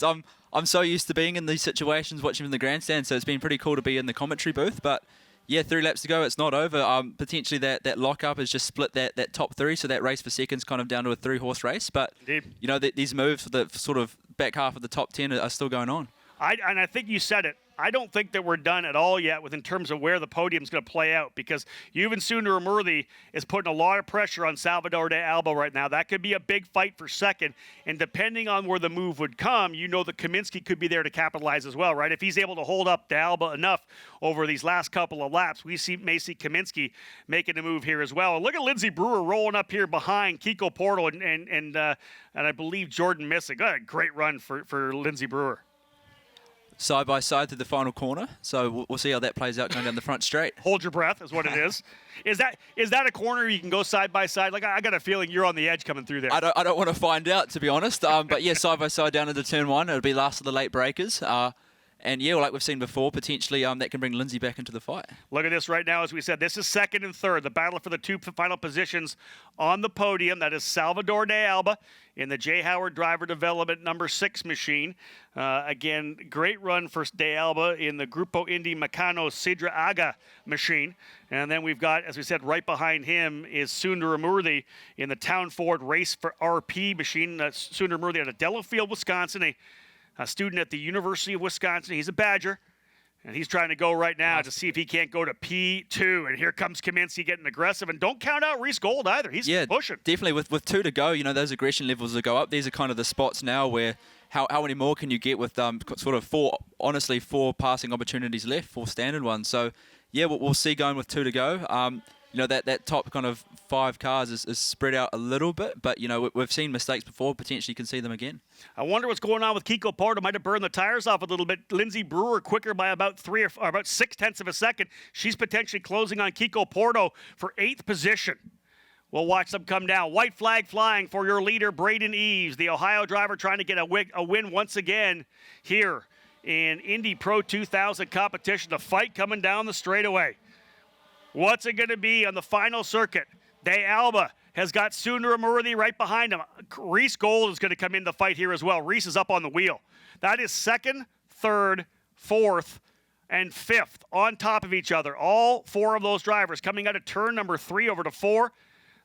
I'm so used to being in these situations, watching from the grandstand, so it's been pretty cool to be in the commentary booth. But yeah, 3 laps to go, it's not over. Potentially that lockup has just split that top 3, so that race for second's kind of down to a 3-horse race. But Indeed. you know, these moves for the sort of back half of the top 10 are still going on. And I think you said it. I don't think that we're done at all yet in terms of where the podium's going to play out, because Yuvan Sundaramurthy is putting a lot of pressure on Salvador de Alba right now. That could be a big fight for second, and depending on where the move would come, you know that Kaminsky could be there to capitalize as well, right? If he's able to hold up de Alba enough over these last couple of laps, we may see Kaminsky making a move here as well. And look at Lindsey Brewer rolling up here behind Kiko Porto and I believe Jordan Missig. A great run for Lindsey Brewer. Side by side through the final corner, so we'll see how that plays out going down the front straight. Hold your breath is what it is. Is that a corner you can go side by side? Like, I got a feeling you're on the edge coming through there. I don't want to find out, to be honest. But yeah, side by side down into turn 1, it'll be last of the late breakers. And yeah, like we've seen before, potentially that can bring Lindsay back into the fight. Look at this right now. As we said, this is second and third. The battle for the 2 final positions on the podium. That is Salvador de Alba in the J. Howard Driver Development number 6 machine. Again, great run for de Alba in the Grupo Indy Meccano Sidra Aga machine. And then we've got, as we said, right behind him is Sundaramurthy in the Town Ford Race for RP machine. Sundaramurthy out of Delafield, Wisconsin, a student at the University of Wisconsin. He's a Badger, and he's trying to go right now to see if he can't go to P2. And here comes Kaminsky getting aggressive. And don't count out Reese Gold either. He's pushing. Definitely. With 2 to go, you know, those aggression levels will go up. These are kind of the spots now where how many more can you get with sort of 4 passing opportunities left, 4 standard ones. So, yeah, we'll see going with 2 to go. You know, that top kind of 5 cars is spread out a little bit, but, you know, we've seen mistakes before. Potentially can see them again. I wonder what's going on with Kiko Porto. Might have burned the tires off a little bit. Lindsey Brewer quicker by about 3 or about 0.6 of a second. She's potentially closing on Kiko Porto for 8th position. We'll watch them come down. White flag flying for your leader, Braden Eaves, the Ohio driver trying to get a win once again here in Indy Pro 2000 competition. The fight coming down the straightaway. What's it going to be on the final circuit? De Alba has got Sundaramurthy right behind him. Reese Gold is going to come in the fight here as well. Reese is up on the wheel. That is 2nd, 3rd, 4th, and 5th on top of each other. All 4 of those drivers coming out of turn number 3 over to 4.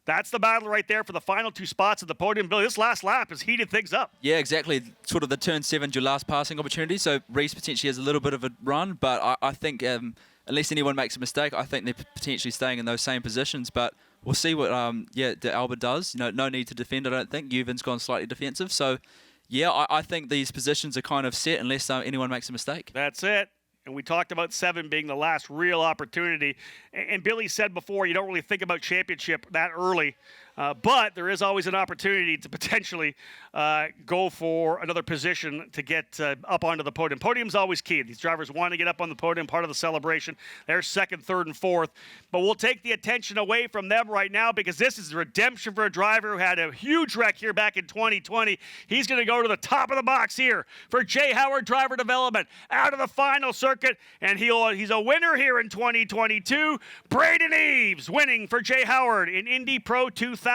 That's the battle right there for the final 2 spots at the podium. Billy, this last lap has heated things up. Yeah, exactly. Sort of the turn 7's your last passing opportunity, so Reese potentially has a little bit of a run, but I think unless anyone makes a mistake, I think they're potentially staying in those same positions. But we'll see what De Alba does. You know, no need to defend, I don't think. Yuvan's gone slightly defensive. So, yeah, I think these positions are kind of set unless anyone makes a mistake. That's it. And we talked about 7 being the last real opportunity. And Billy said before, you don't really think about championship that early. But there is always an opportunity to potentially go for another position to get up onto the podium. Podium's always key. These drivers want to get up on the podium, part of the celebration. They're 2nd, 3rd, and 4th. But we'll take the attention away from them right now because this is redemption for a driver who had a huge wreck here back in 2020. He's going to go to the top of the box here for J. Howard Driver Development out of the final circuit. And he's a winner here in 2022. Braden Eaves winning for J. Howard in Indy Pro 2000.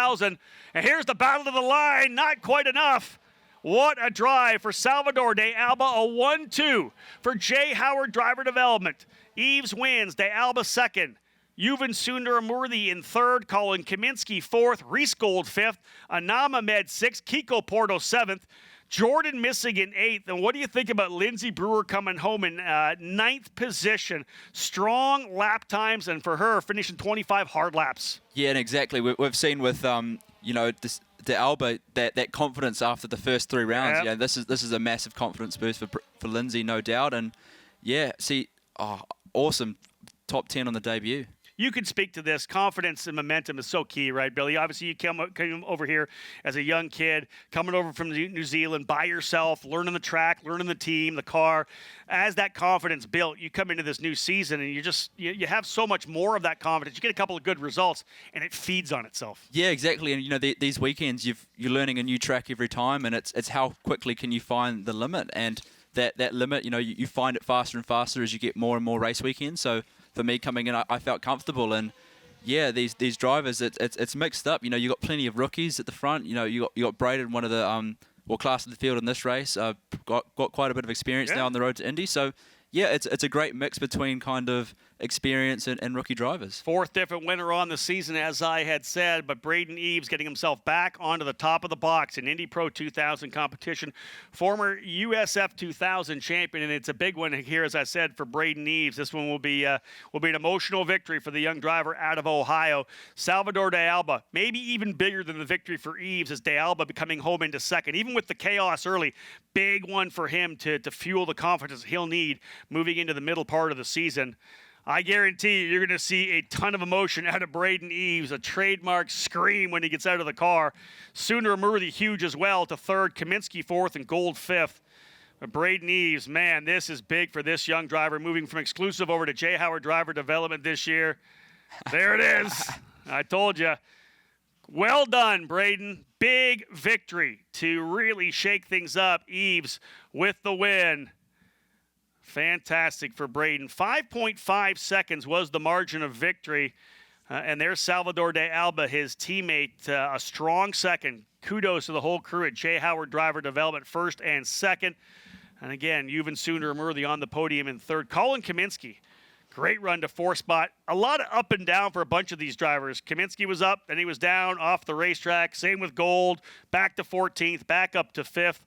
And here's the battle to the line. Not quite enough. What a drive for Salvador de Alba. A 1-2 for J. Howard Driver Development. Eaves wins. De Alba 2nd. Yuvan Sundaramurthy in 3rd. Colin Kaminsky 4th. Reese Gold 5th. Anama Med 6th. Kiko Porto 7th. Jordan Missig in 8th. And what do you think about Lindsey Brewer coming home in 9th position? Strong lap times, and for her, finishing 25 hard laps. Yeah, and exactly. We've seen with, you know, De Alba, that confidence after the first 3 rounds. Yep. Yeah, this is a massive confidence boost for Lindsay, no doubt. And, yeah, awesome top 10 on the debut. you could speak to this. Confidence and momentum is so key, right, Billy? Obviously, you came over here as a young kid, coming over from New Zealand by yourself, learning the track, learning the team, the car. As that confidence built, you come into this new season and you have so much more of that confidence. You get a couple of good results, and it feeds on itself. Yeah, exactly. And, you know, these weekends, you're learning a new track every time, and it's how quickly can you find the limit. And that limit, you know, you find it faster and faster as you get more and more race weekends. So for me coming in, I felt comfortable. And yeah, these drivers, it's mixed up. You know, you got plenty of rookies at the front. You know, you got Braden, one of the class of the field in this race. Got quite a bit of experience now on the road to Indy. So yeah, it's a great mix between kind of experience and rookie drivers. Fourth different winner on the season, as I had said, but Braden Eaves getting himself back onto the top of the box in Indy Pro 2000 competition. Former USF 2000 champion, and it's a big one here, as I said, for Braden Eaves. This one will be an emotional victory for the young driver out of Ohio. Salvador de Alba, maybe even bigger than the victory for Eaves, as de Alba becoming home into second. Even with the chaos early, big one for him to fuel the confidence he'll need moving into the middle part of the season. I guarantee you're going to see a ton of emotion out of Braden Eaves, a trademark scream when he gets out of the car. Sooner Murthy huge as well to third, Kaminsky fourth, and Gold fifth. But Braden Eaves, man, this is big for this young driver, moving from exclusive over to J. Howard Driver Development this year. There it is. I told you. Well done, Braden. Big victory to really shake things up. Eaves with the win. Fantastic for Braden. 5.5 seconds was the margin of victory. And there's Salvador de Alba, his teammate, a strong second. Kudos to the whole crew at J. Howard Driver Development, first and second. And again, Yuvan Sundaramurthy on the podium in third. Colin Kaminsky, great run to fourth spot. A lot of up and down for a bunch of these drivers. Kaminsky was up, then he was down off the racetrack. Same with Gold, back to 14th, back up to 5th.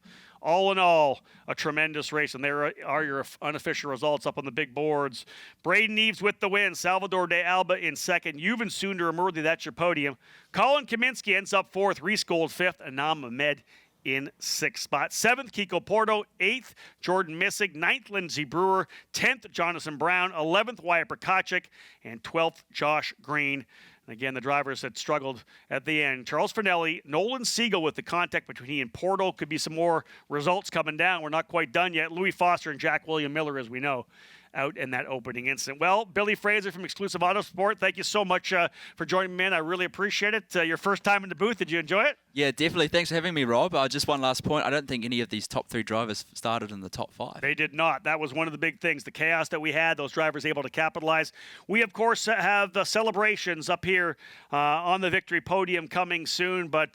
All in all, a tremendous race, and there are your unofficial results up on the big boards. Braden Eaves with the win, Salvador de Alba in second, Yuvan Sundaramurthy, that's your podium. Colin Kaminsky ends up fourth, Reese Gold fifth, Anam Ahmed in sixth spot. 7th, Kiko Porto. 8th, Jordan Missig. 9th, Lindsey Brewer. 10th, Jonathan Brown. 11th, Wyatt Prokachik. And 12th, Josh Green. And again, the drivers had struggled at the end. Charles Finelli, Nolan Siegel with the contact between he and Porto. Could be some more results coming down. We're not quite done yet. Louis Foster and Jack William Miller, as we know, out in that opening incident. Well, Billy Fraser from Exclusive Autosport, thank you so much for joining me, man. I really appreciate it. Your first time in the booth, did you enjoy it? Yeah, definitely. Thanks for having me, Rob. Just one last point. I don't think any of these top 3 drivers started in the top 5. They did not. That was one of the big things. The chaos that we had, those drivers able to capitalize. We, of course, have the celebrations up here on the victory podium coming soon, but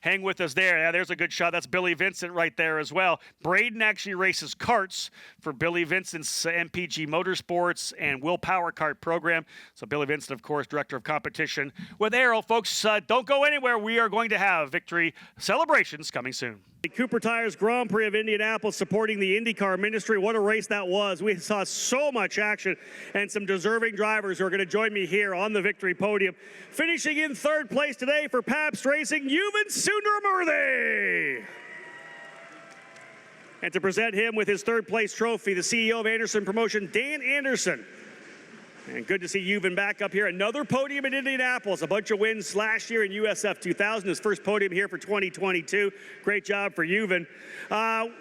hang with us there. Yeah, there's a good shot. That's Billy Vincent right there as well. Braden actually races karts for Billy Vincent's MPG Motorsports and Will Power Kart program. So Billy Vincent, of course, director of competition with Arrow. Folks, don't go anywhere. We are going to have victory celebrations coming soon. The Cooper Tires Grand Prix of Indianapolis supporting the INDYCAR ministry. What a race that was. We saw so much action and some deserving drivers who are going to join me here on the victory podium. Finishing in third place today for Pabst Racing, Yuvan Sundaramurthy. And to present him with his third place trophy, the CEO of Anderson Promotion, Dan Anderson. And good to see Yuvan back up here. Another podium in Indianapolis. A bunch of wins last year in USF 2000. His first podium here for 2022. Great job for Yuvan.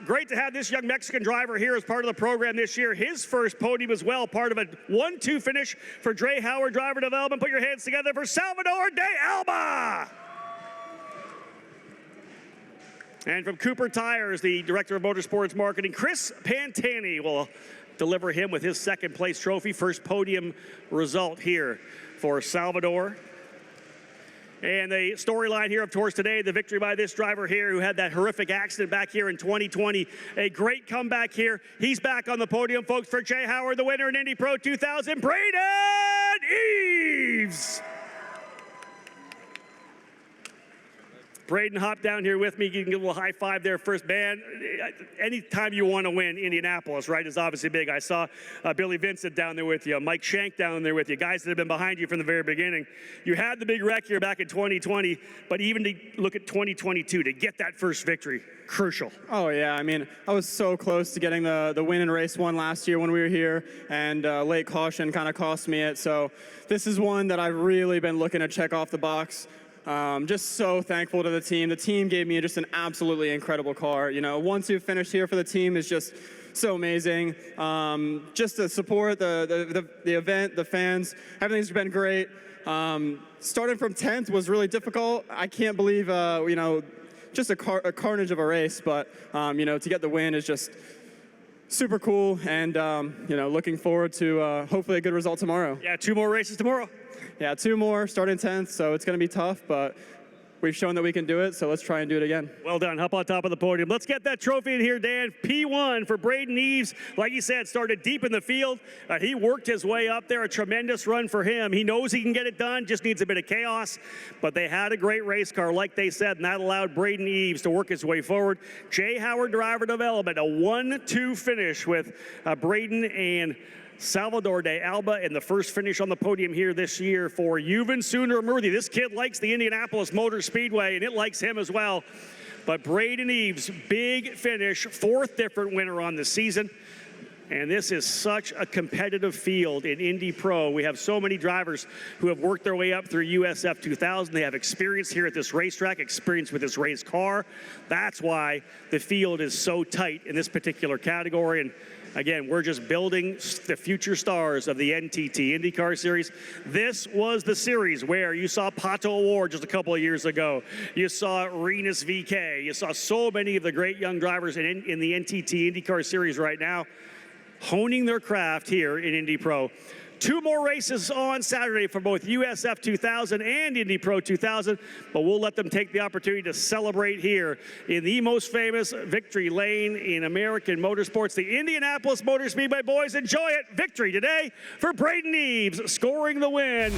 Great to have this young Mexican driver here as part of the program this year. His first podium as well, part of a 1-2 finish for Dre Howard Driver Development. Put your hands together for Salvador de Alba. And from Cooper Tires, the Director of Motorsports Marketing, Chris Pantani will deliver him with his second place trophy. First podium result here for Salvador. And the storyline here of course today, the victory by this driver here who had that horrific accident back here in 2020. A great comeback here. He's back on the podium, folks, for J. Howard, the winner in Indy Pro 2000, Braden Eaves. Braden, hop down here with me. You can give a little high five there first. Man, anytime you want to win Indianapolis, right, is obviously big. I saw Billy Vincent down there with you, Mike Shank down there with you, guys that have been behind you from the very beginning. You had the big wreck here back in 2020, but even to look at 2022, to get that first victory, crucial. Oh, yeah. I mean, I was so close to getting the win in race 1 last year when we were here, and late caution kind of cost me it. So this is one that I've really been looking to check off the box. Just so thankful to the team. The team gave me just an absolutely incredible car. You know, once you finish here for the team is just so amazing. Just to support the event, the fans, everything's been great. Starting from 10th was really difficult. I can't believe, you know, just a carnage of a race, but, you know, to get the win is just super cool, and, you know, looking forward to hopefully a good result tomorrow. Yeah, 2 more races tomorrow. Yeah, 2 more, starting 10th, so it's going to be tough, but we've shown that we can do it, so let's try and do it again. Well done. Hop on top of the podium. Let's get that trophy in here, Dan. P1 for Braden Eaves. Like you said, started deep in the field. He worked his way up there. A tremendous run for him. He knows he can get it done, just needs a bit of chaos. But they had a great race car, like they said, and that allowed Braden Eaves to work his way forward. Jay Howard Driver Development, a 1-2 finish with Braden and Salvador de Alba in the first finish on the podium here this year for Yuvan Sundaramurthy. This kid likes the Indianapolis Motor Speedway, and it likes him as well. But Braden Eaves, big finish, 4th different winner on the season. And this is such a competitive field in Indy Pro. We have so many drivers who have worked their way up through USF 2000. They have experience here at this racetrack, experience with this race car. That's why the field is so tight in this particular category. And again, we're just building the future stars of the NTT IndyCar Series. This was the series where you saw Pato O'Ward just a couple of years ago. You saw Renus VK. You saw so many of the great young drivers in the NTT IndyCar Series right now, honing their craft here in Indy Pro. 2 more races on Saturday for both USF 2000 and Indy Pro 2000, but we'll let them take the opportunity to celebrate here in the most famous victory lane in American motorsports, the Indianapolis Motor Speedway. Boys, enjoy it. Victory today for Braden Eaves, scoring the win.